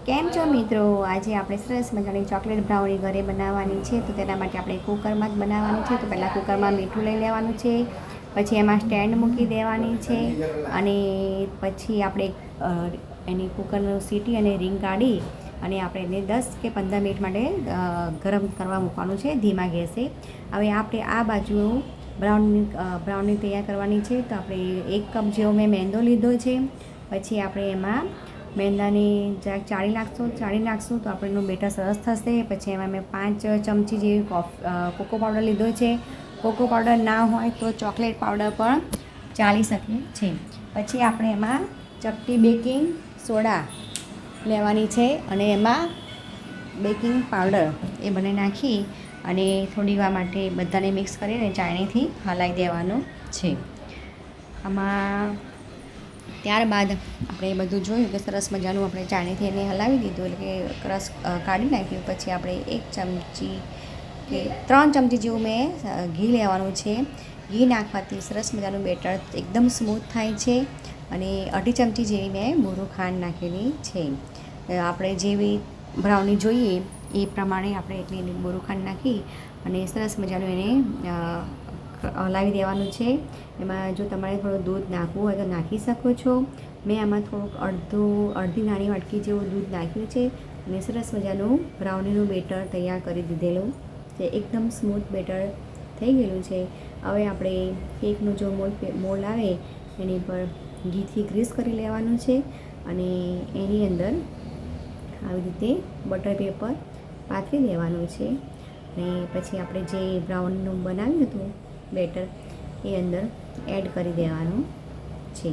કેમ છો મિત્રો? આજે આપણે સરસ મજાની ચોકલેટ બ્રાઉની ઘરે બનાવવાની છે. તો તેના માટે આપણે કુકરમાં જ બનાવવાની છે. તો પહેલાં કુકરમાં મીઠું લઈ લેવાનું છે, પછી એમાં સ્ટેન્ડ મૂકી દેવાની છે, અને પછી આપણે એની કુકરનું સીટી અને રિંગ કાઢી અને આપણે એને 10 કે 15 મિનિટ માટે ગરમ કરવા મૂકવાનું છે ધીમા ગેસે. હવે આપણે આ બાજુ બ્રાઉની તૈયાર કરવાની છે. તો આપણે 1 કપ જેવો મેં મેંદો લીધો છે. પછી આપણે એમાં મેંદાની જરાક ચાળી નાખશું તો આપણેનું બેટર સરસ થશે. પછી એમાં મેં 5 ચમચી જેવી કોકો પાવડર લીધો છે. કોકો પાવડર ના હોય તો ચોકલેટ પાવડર પણ ચાલી શકે છે. પછી આપણે એમાં ચપટી બેકિંગ સોડા લેવાની છે, અને એમાં બેકિંગ પાવડર એ બંને નાખી અને થોડી વાર માટે બધાને મિક્સ કરીને ચાળણીથી હલાવી દેવાનું છે. આમાં ત્યારબાદ આપણે એ બધું જોયું કે સરસ મજાનું આપણે ચાળણીથી એને હલાવી દીધું, એટલે કે ક્રશ કાઢી નાખ્યું. પછી આપણે 1 ચમચી કે 3 ચમચી જેવું મેં ઘી લેવાનું છે. ઘી નાખવાથી સરસ મજાનું બેટર એકદમ સ્મૂથ થાય છે. અને 1/2 ચમચી જેવી મેં બુરું ખાંડ નાખેલી છે. આપણે જેવી બ્રાઉની જોઈએ એ પ્રમાણે આપણે એટલી બુરું ખાંડ નાખી અને સરસ મજાનું એને હલાવી દેવાનું છે. એમાં જો તમારે થોડું દૂધ નાખવું હોય તો નાખી શકો છો. મેં આમાં થોડુંક અડધી નાની વાટકી જેવું દૂધ નાખ્યું છે, અને સરસ મજાનું બ્રાઉનીનું બેટર તૈયાર કરી દીધેલું છે. એકદમ સ્મૂથ બેટર થઈ ગયેલું છે. હવે આપણે કેકનું જો મોલ્ડ આવે એની પર ઘીથી ગ્રીસ કરી લેવાનું છે, અને એની અંદર આવી રીતે બટર પેપર પાથરી દેવાનું છે. અને પછી આપણે જે બ્રાઉનનું બનાવ્યું હતું બેટર એ અંદર એડ કરી દેવાનું છે.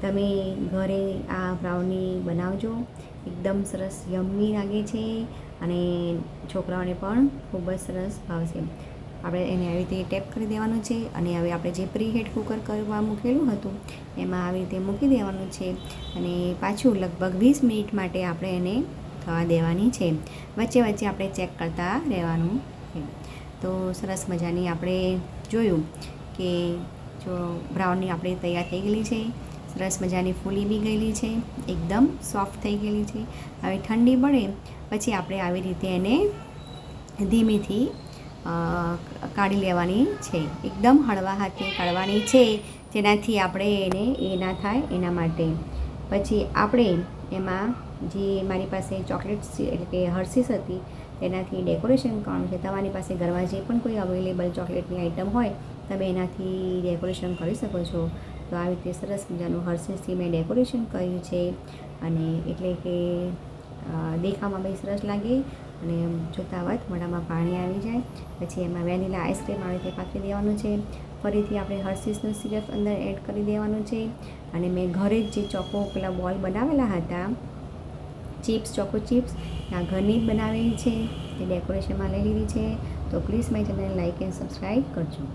તમે ઘરે આ બ્રાઉની બનાવજો, એકદમ સરસ યમ્મી લાગે છે અને છોકરાઓને પણ ખૂબ જ સરસ ભાવશે. આપણે એને આવી રીતે ટેપ કરી દેવાનું છે, અને હવે આપણે જે પ્રીહીટ કુકર કરવા મૂકેલું હતું એમાં આવી રીતે મૂકી દેવાનું છે, અને પાછું લગભગ 20 મિનિટ માટે આપણે એને થવા દેવાની છે. વચ્ચે વચ્ચે આપણે ચેક કરતા રહેવાનું છે. તો સરસ મજાની આપણે જોયું કે જો બ્રાઉની આપણી તૈયાર થઈ ગયેલી છે. સરસ મજાની ફૂલી બી ગયેલી છે, એકદમ સોફ્ટ થઈ ગયેલી છે. હવે ઠંડી પડે પછી આપણે આવી રીતે એને ધીમેથી કાઢી લેવાની છે. એકદમ હળવા હાથે કાઢવાની છે, જેનાથી આપણે એને એ ના થાય એના માટે. પછી આપણે એમાં જે મારી પાસે ચોકલેટ એટલે કે હર્શીસ હતી તેનાથી ડેકોરેશન કરવાનું છે. તમારી પાસે ઘરમાં જે પણ કોઈ અવેલેબલ ચોકલેટની આઈટમ હોય તમે એનાથી ડેકોરેશન કરી શકો છો. તો આવી રીતે સરસ મજાનું હર્શીસથી મેં ડેકોરેશન કર્યું છે, અને એટલે કે દેખાવામાં બી સરસ લાગે અને જોતા વખત મોઢામાં પાણી આવી જાય. પછી એમાં વેનીલા આઈસ્ક્રીમ આવી રીતે પાથરી દેવાનું છે. ફરીથી આપણે હર્શીસનું સિરપ અંદર એડ કરી દેવાનું છે, અને મેં ઘરે જ જે ચોકો પેલા બોલ બનાવેલા હતા ચોકો ચિપ્સ આ ઘરની જ બનાવેલી છે, તે ડેકોરેશનમાં લઈ લીધી છે. તો પ્લીઝ મારી ચેનલને લાઇક એન્ડ સબસ્ક્રાઈબ કરજો.